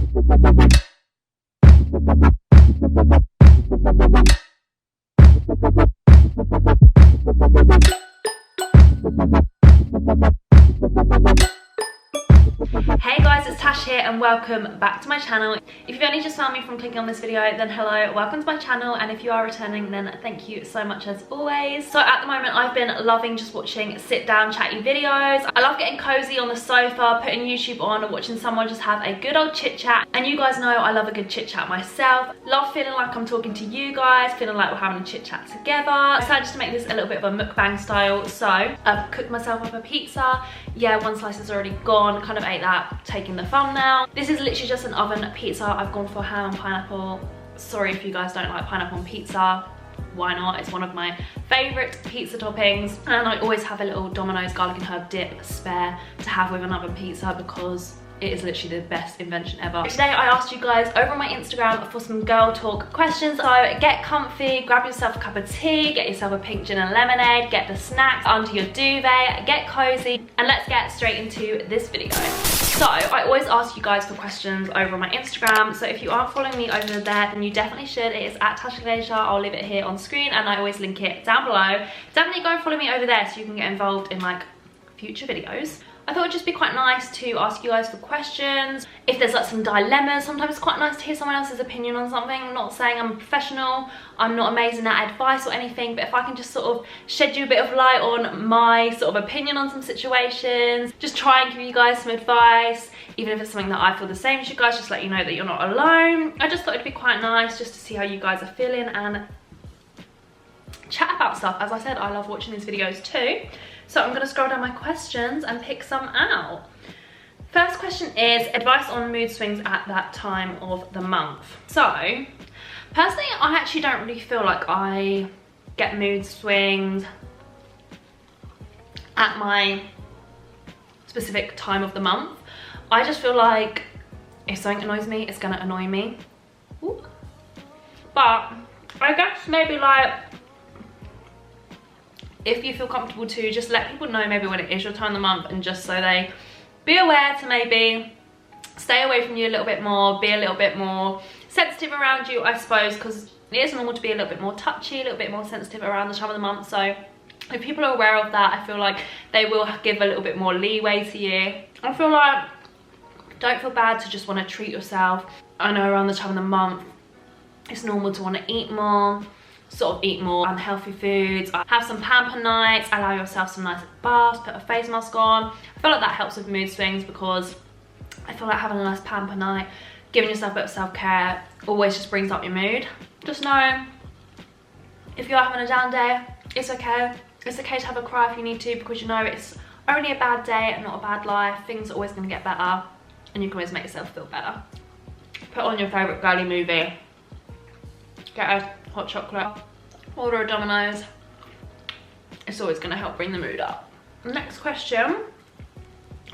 Hey guys, it's Tash here and welcome back to my channel. If you've only just found me from clicking on this video, then hello, welcome to my channel, and if you are returning, then thank you so much as always. So at the moment I've been loving just watching sit down chatty videos. I love getting cozy on the sofa, putting YouTube on and watching someone just have a good old chit chat, and you guys know I love a good chit chat myself. Love feeling like I'm talking to you guys, feeling like we're having a chit chat together. I decided just to make this a little bit of a mukbang style, so I've cooked myself up a pizza. Yeah, one slice is already gone, kind of ate that, taking the thumbnail. This is literally just an oven pizza. I've gone for ham and pineapple. Sorry if you guys don't like pineapple on pizza. Why not? It's one of my favourite pizza toppings. And I always have a little Domino's garlic and herb dip spare to have with an oven pizza because it is literally the best invention ever. Today I asked you guys over on my Instagram for some girl talk questions. So get comfy, grab yourself a cup of tea, get yourself a pink gin and lemonade, get the snacks under your duvet, get cozy, and let's get straight into this video. So I always ask you guys for questions over on my Instagram, so if you aren't following me over there, then you definitely should. It is at Tash Leisure. I'll leave it here on screen and I always link it down below. Definitely go and follow me over there so you can get involved in like future videos. I thought it'd just be quite nice to ask you guys for questions. If there's like some dilemmas, sometimes it's quite nice to hear someone else's opinion on something. I'm not saying I'm a professional, I'm not amazing at advice or anything, but if I can just sort of shed you a bit of light on my sort of opinion on some situations, just try and give you guys some advice, even if it's something that I feel the same as you guys, just let you know that you're not alone. I just thought it'd be quite nice just to see how you guys are feeling and chat about stuff. As I said, I love watching these videos too. So I'm gonna scroll down my questions and pick some out. First question is advice on mood swings at that time of the month. So personally, I actually don't really feel like I get mood swings at my specific time of the month. I just feel like if something annoys me, it's gonna annoy me. Ooh. But I guess maybe like, if you feel comfortable to just let people know maybe when it is your time of the month, and just so they be aware to maybe stay away from you a little bit more, be a little bit more sensitive around you, I suppose, because it is normal to be a little bit more touchy, a little bit more sensitive around the time of the month. So if people are aware of that, I feel like they will give a little bit more leeway to you. I feel like don't feel bad to just want to treat yourself. I know around the time of the month it's normal to want to eat more, sort of eat more unhealthy foods, have some pamper nights, allow yourself some nice baths, put a face mask on. I feel like that helps with mood swings because I feel like having a nice pamper night, giving yourself a bit of self-care always just brings up your mood. Just know if you're having a down day, it's okay. It's okay to have a cry if you need to, because you know it's only a bad day and not a bad life. Things are always going to get better and you can always make yourself feel better. Put on your favourite girly movie, get a hot chocolate, order a Domino's. It's always going to help bring the mood up. Next question,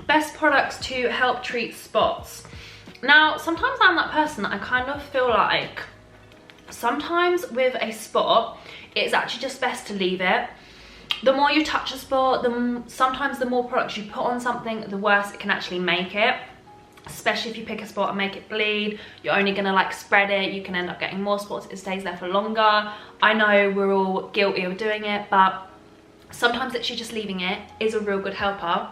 best products to help treat spots. Now sometimes I'm that person that I kind of feel like sometimes with a spot it's actually just best to leave it. The more you touch a spot, sometimes the more products you put on something, the worse it can actually make it. Especially if you pick a spot and make it bleed, you're only gonna like spread it, you can end up getting more spots, it stays there for longer. I know we're all guilty of doing it, but sometimes literally just leaving it is a real good helper.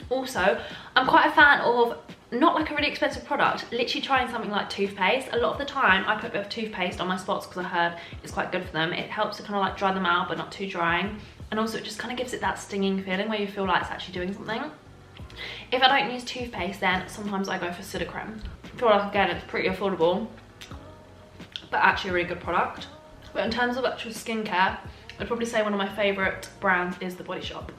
Also, I'm quite a fan of not like a really expensive product, literally trying something like toothpaste. A lot of the time I put a bit of toothpaste on my spots because I heard it's quite good for them. It helps to kind of like dry them out but not too drying, and also it just kind of gives it that stinging feeling where you feel like it's actually doing something. If I don't use toothpaste, then sometimes I go for Sudocrem. I feel like, again, it's pretty affordable, but actually a really good product. But in terms of actual skincare, I'd probably say one of my favourite brands is The Body Shop.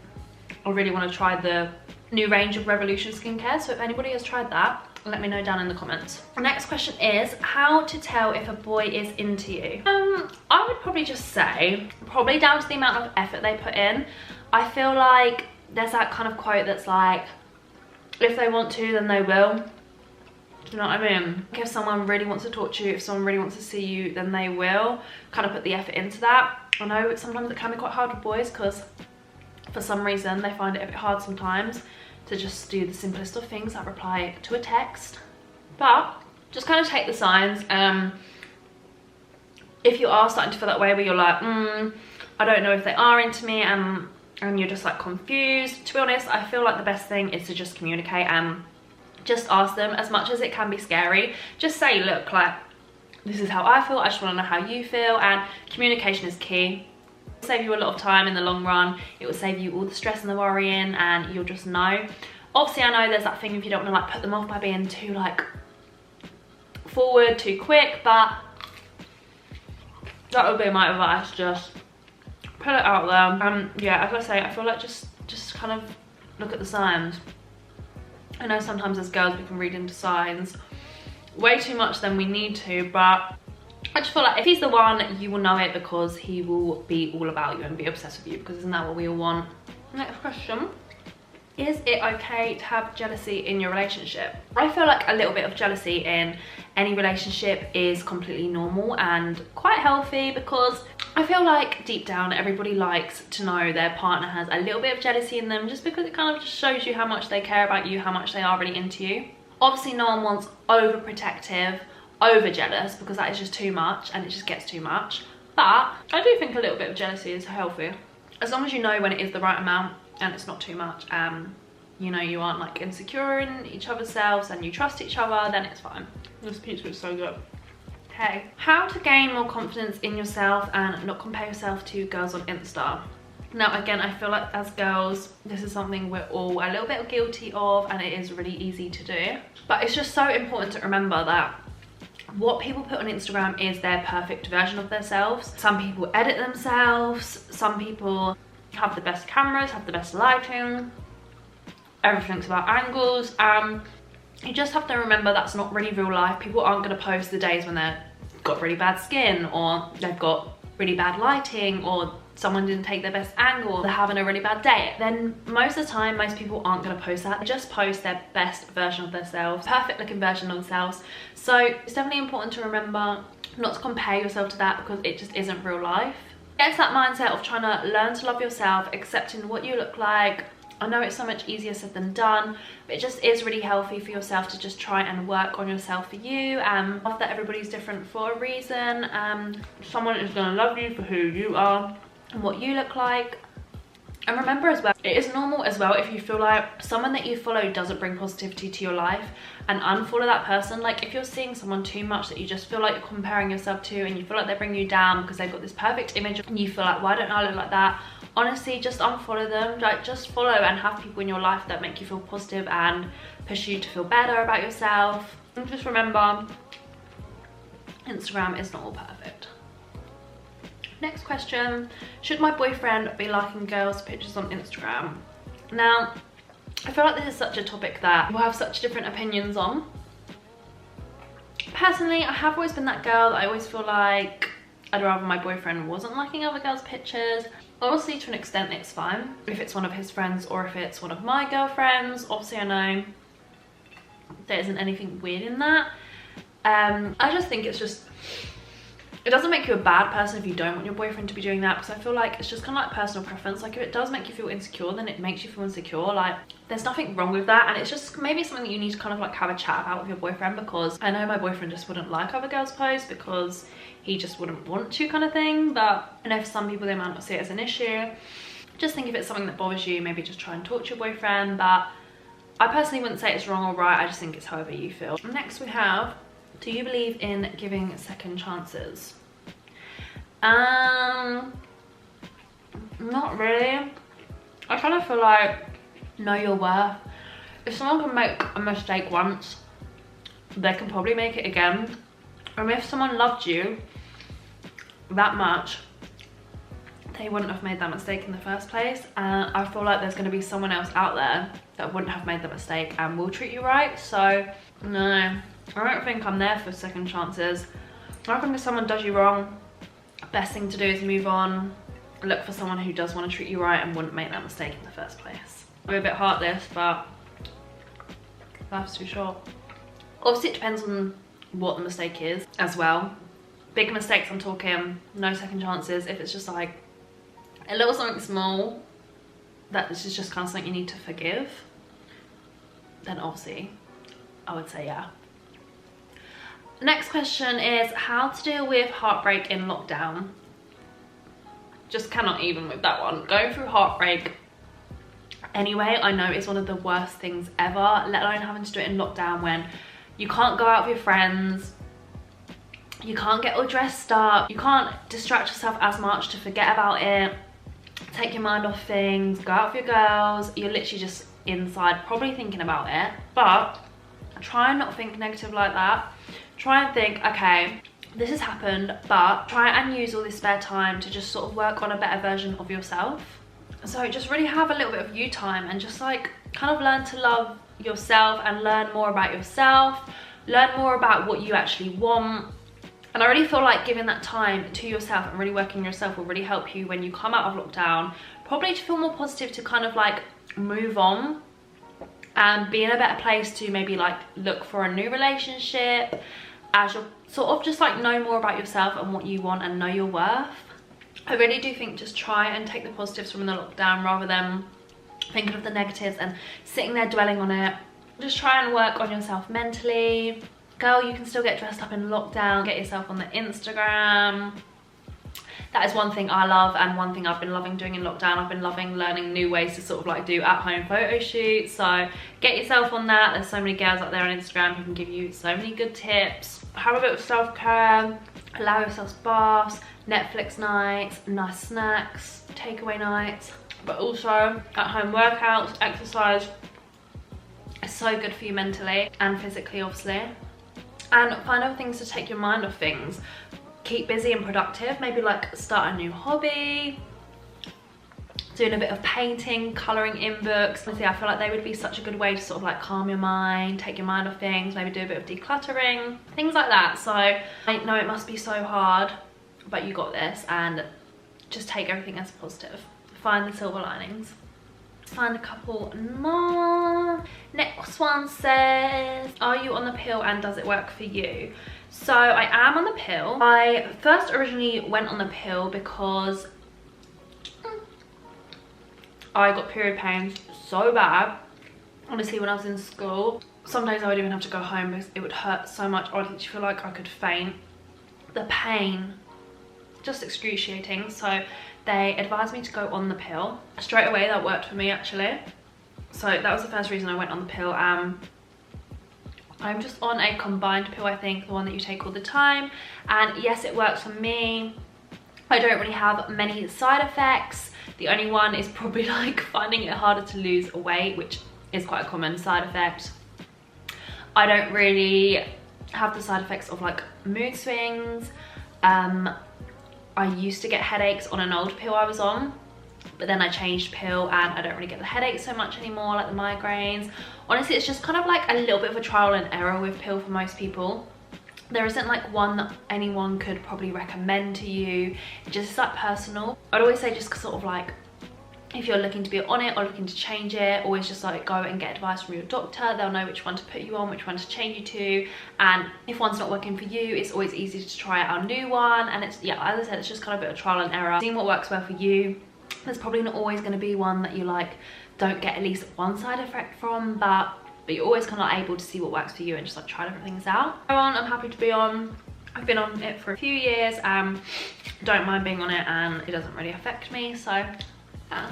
I really want to try the new range of Revolution skincare, so if anybody has tried that, let me know down in the comments. The next question is how to tell if a boy is into you. I would probably just say, probably down to the amount of effort they put in. I feel like there's that kind of quote that's like, if they want to, then they will. Do you know what I mean? If someone really wants to talk to you, if someone really wants to see you, then they will kind of put the effort into that. I know sometimes it can be quite hard with boys because for some reason they find it a bit hard sometimes to just do the simplest of things, like reply to a text. But just kind of take the signs. If you are starting to feel that way where you're like, I don't know if they are into me, and you're just like confused, to be honest, I feel like the best thing is to just communicate and just ask them. As much as it can be scary, just say, look, like, this is how I feel, I just want to know how you feel. And communication is key. It'll save you a lot of time in the long run. It will save you all the stress and the worrying, and you'll just know. Obviously, I know there's that thing if you don't want to like put them off by being too like forward, too quick, but that would be my advice. Just put it out there. Yeah, as I say, I feel like just kind of look at the signs. I know sometimes as girls we can read into signs way too much than we need to, but I just feel like if he's the one, you will know it, because he will be all about you and be obsessed with you, because isn't that what we all want? Next question. Is it okay to have jealousy in your relationship? I feel like a little bit of jealousy in any relationship is completely normal and quite healthy, because I feel like deep down everybody likes to know their partner has a little bit of jealousy in them, just because it kind of just shows you how much they care about you, how much they are really into you. Obviously no one wants overprotective, over jealous, because that is just too much and it just gets too much. But I do think a little bit of jealousy is healthy, as long as you know when it is the right amount and it's not too much. You know, you aren't like insecure in each other's selves and you trust each other, then it's fine. This pizza is so good. Okay, how to gain more confidence in yourself and not compare yourself to girls on Insta. Now again, I feel like as girls, this is something we're all a little bit guilty of, and it is really easy to do. But it's just so important to remember that what people put on Instagram is their perfect version of themselves. Some people edit themselves, some people have the best cameras, have the best lighting, everything's about angles. You just have to remember that's not really real life. People aren't going to post the days when they've got really bad skin, or they've got really bad lighting, or someone didn't take their best angle, they're having a really bad day. Then most of the time, most people aren't going to post that. They just post their best version of themselves, perfect looking version of themselves. So it's definitely important to remember not to compare yourself to that, because it just isn't real life. Get into that mindset of trying to learn to love yourself, accepting what you look like. I know it's so much easier said than done, but it just is really healthy for yourself to just try and work on yourself for you. Love that everybody's different for a reason. Someone is going to love you for who you are and what you look like. And remember as well, it is normal as well if you feel like someone that you follow doesn't bring positivity to your life, and unfollow that person. Like if you're seeing someone too much that you just feel like you're comparing yourself to, and you feel like they bring you down because they've got this perfect image, and you feel like, why don't I look like that? Honestly, just unfollow them. Like, just follow and have people in your life that make you feel positive and push you to feel better about yourself. And just remember, Instagram is not all perfect. Next question, should my boyfriend be liking girls' pictures on Instagram? Now, I feel like this is such a topic that we'll have such different opinions on. Personally, I have always been that girl that I always feel like I'd rather my boyfriend wasn't liking other girls' pictures. Obviously, to an extent, it's fine if it's one of his friends or if it's one of my girlfriends. Obviously, I know there isn't anything weird in that. I just think it's just, it doesn't make you a bad person if you don't want your boyfriend to be doing that, because I feel like it's just kind of like personal preference. Like if it does make you feel insecure, then it makes you feel insecure. Like there's nothing wrong with that, and it's just maybe something that you need to kind of like have a chat about with your boyfriend, because I know my boyfriend just wouldn't like other girls' posts because he just wouldn't want to, kind of thing. But I know for some people they might not see it as an issue. Just think if it's something that bothers you, maybe just try and talk to your boyfriend. But I personally wouldn't say it's wrong or right, I just think it's however you feel. Next we have, do you believe in giving second chances? Not really. I kind of feel like, know your worth. If someone can make a mistake once, they can probably make it again. And if someone loved you that much, they wouldn't have made that mistake in the first place. And I feel like there's going to be someone else out there that wouldn't have made that mistake and will treat you right. So no, I don't think I'm there for second chances. I think if someone does you wrong, best thing to do is move on, look for someone who does want to treat you right and wouldn't make that mistake in the first place. I'm a bit heartless, but life's too short. Obviously it depends on what the mistake is as well. Big mistakes, I'm talking no second chances. If it's just like a little something small that this is just kind of something you need to forgive, then obviously I would say yeah. Next question is how to deal with heartbreak in lockdown. Just cannot even with that one. Going through heartbreak anyway, I know it's one of the worst things ever, let alone having to do it in lockdown when you can't go out with your friends, you can't get all dressed up, you can't distract yourself as much to forget about it, take your mind off things, go out with your girls. You're literally just inside probably thinking about it. But try and not think negative like that. Try and think, okay, this has happened, but try and use all this spare time to just sort of work on a better version of yourself. So just really have a little bit of you time and just like kind of learn to love yourself and learn more about yourself, learn more about what you actually want. And I really feel like giving that time to yourself and really working on yourself will really help you when you come out of lockdown, probably to feel more positive, to kind of like move on and be in a better place to maybe like look for a new relationship, as you're sort of just like know more about yourself and what you want and know your worth. I really do think just try and take the positives from the lockdown rather than thinking of the negatives and sitting there dwelling on it. Just try and work on yourself mentally. Girl, you can still get dressed up in lockdown, get yourself on the Instagram. That is one thing I love, and one thing I've been loving doing in lockdown. I've been loving learning new ways to sort of like do at-home photo shoots. So get yourself on that. There's so many girls out there on Instagram who can give you so many good tips. Have a bit of self-care, allow yourself baths, Netflix nights, nice snacks, takeaway nights, but also at-home workouts, exercise. It's so good for you mentally and physically, obviously. And find other things to take your mind off things. Keep busy and productive. Maybe like start a new hobby, doing a bit of painting, colouring in books. Honestly, I feel like they would be such a good way to sort of like calm your mind, take your mind off things, maybe do a bit of decluttering, things like that. So I know it must be so hard, but you got this, and just take everything as positive. Find the silver linings. Find a couple more. Next one says, are you on the pill and does it work for you? So I am on the pill. I first originally went on the pill because I got period pains so bad. Honestly, when I was in school, some days I would even have to go home because it would hurt so much. I would literally feel like I could faint. The pain, just excruciating. So they advised me to go on the pill. Straight away, that worked for me actually. So that was the first reason I went on the pill. I'm just on a combined pill, I think, the one that you take all the time. And yes, it works for me. I don't really have many side effects. The only one is probably like finding it harder to lose weight, which is quite a common side effect. I don't really have the side effects of like mood swings. I used to get headaches on an old pill I was on, but then I changed pill and I don't really get the headaches so much anymore, like the migraines. Honestly, it's just kind of like a little bit of a trial and error with pill for most people. There isn't like one that anyone could probably recommend to you. It just is like personal. I'd always say just sort of like, if you're looking to be on it or looking to change it, always just like go and get advice from your doctor. They'll know which one to put you on, which one to change you to. And if one's not working for you, it's always easy to try out a new one. And it's, yeah, as I said, it's just kind of a bit of trial and error. Seeing what works well for you. There's probably not always going to be one that you like don't get at least one side effect from, but you're always kind of able to see what works for you and just like try different things out. I'm happy to be on. I've been on it for a few years. Don't mind being on it, and it doesn't really affect me. So yeah.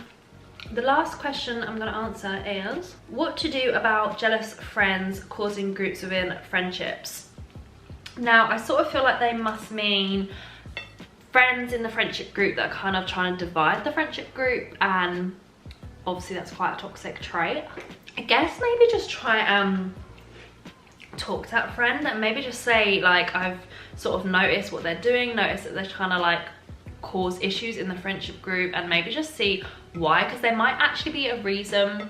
The last question I'm going to answer is what to do about jealous friends causing groups within friendships. Now, I sort of feel like they must mean friends in the friendship group that are kind of trying to divide the friendship group, and obviously that's quite a toxic trait. I guess maybe just try and talk to that friend and maybe just say like, I've sort of noticed what they're doing, notice that they're trying to like cause issues in the friendship group, and maybe just see why, because there might actually be a reason.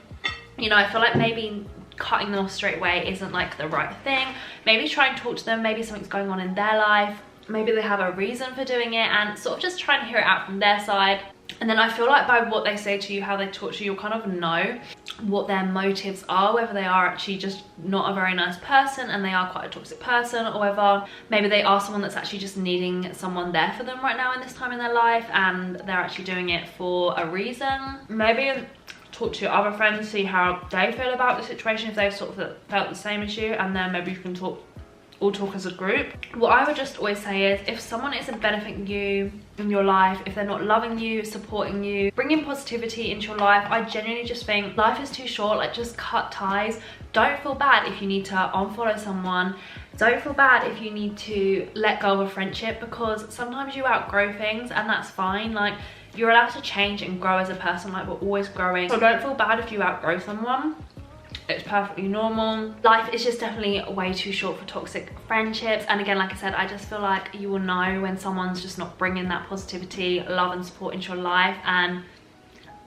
You know, I feel like maybe cutting them off straight away isn't like the right thing. Maybe try and talk to them, maybe something's going on in their life, maybe they have a reason for doing it, and sort of just try and hear it out from their side. And then I feel like by what they say to you, how they talk to you, you'll kind of know what their motives are, whether they are actually just not a very nice person and they are quite a toxic person, or whether maybe they are someone that's actually just needing someone there for them right now in this time in their life, and they're actually doing it for a reason. Maybe talk to your other friends, see how they feel about the situation, if they've sort of felt the same as you, and then maybe you can talk all talk as a group. What I would just always say is, if someone isn't benefiting you in your life, if they're not loving you, supporting you, bringing positivity into your life, I genuinely just think life is too short. Like, just cut ties. Don't feel bad if you need to unfollow someone. Don't feel bad if you need to let go of a friendship, because sometimes you outgrow things and that's fine. Like, you're allowed to change and grow as a person. Like, we're always growing. So don't feel bad if you outgrow someone. It's perfectly normal. Life is just definitely way too short for toxic friendships. And again, like I said, I just feel like you will know when someone's just not bringing that positivity, love and support into your life. And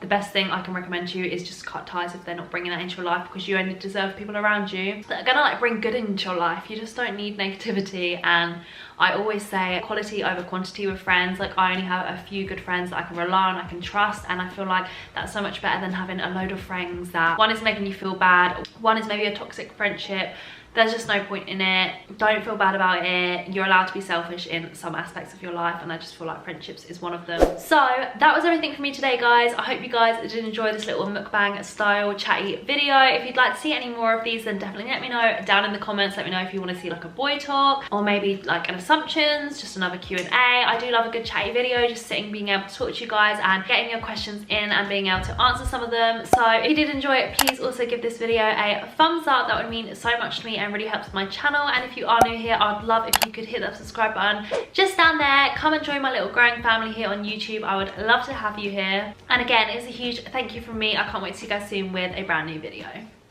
the best thing I can recommend to you is just cut ties if they're not bringing that into your life, because you only deserve people around you that are gonna like bring good into your life. You just don't need negativity. And I always say quality over quantity with friends. Like, I only have a few good friends that I can rely on, I can trust, and I feel like that's so much better than having a load of friends that one is making you feel bad, one is maybe a toxic friendship. There's just no point in it. Don't feel bad about it. You're allowed to be selfish in some aspects of your life, and I just feel like friendships is one of them. So that was everything for me today, guys. I hope you guys did enjoy this little mukbang style chatty video. If you'd like to see any more of these, then definitely let me know down in the comments. Let me know if you want to see like a boy talk, or maybe like an assumptions, just another Q&A. I do love a good chatty video, just sitting, being able to talk to you guys and getting your questions in and being able to answer some of them. So if you did enjoy it, please also give this video a thumbs up. That would mean so much to me and really helps my channel. And if you are new here, I'd love if you could hit that subscribe button just down there. Come and join my little growing family here on YouTube. I would love to have you here. And again, it's a huge thank you from me. I can't wait to see you guys soon with a brand new video.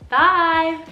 Bye.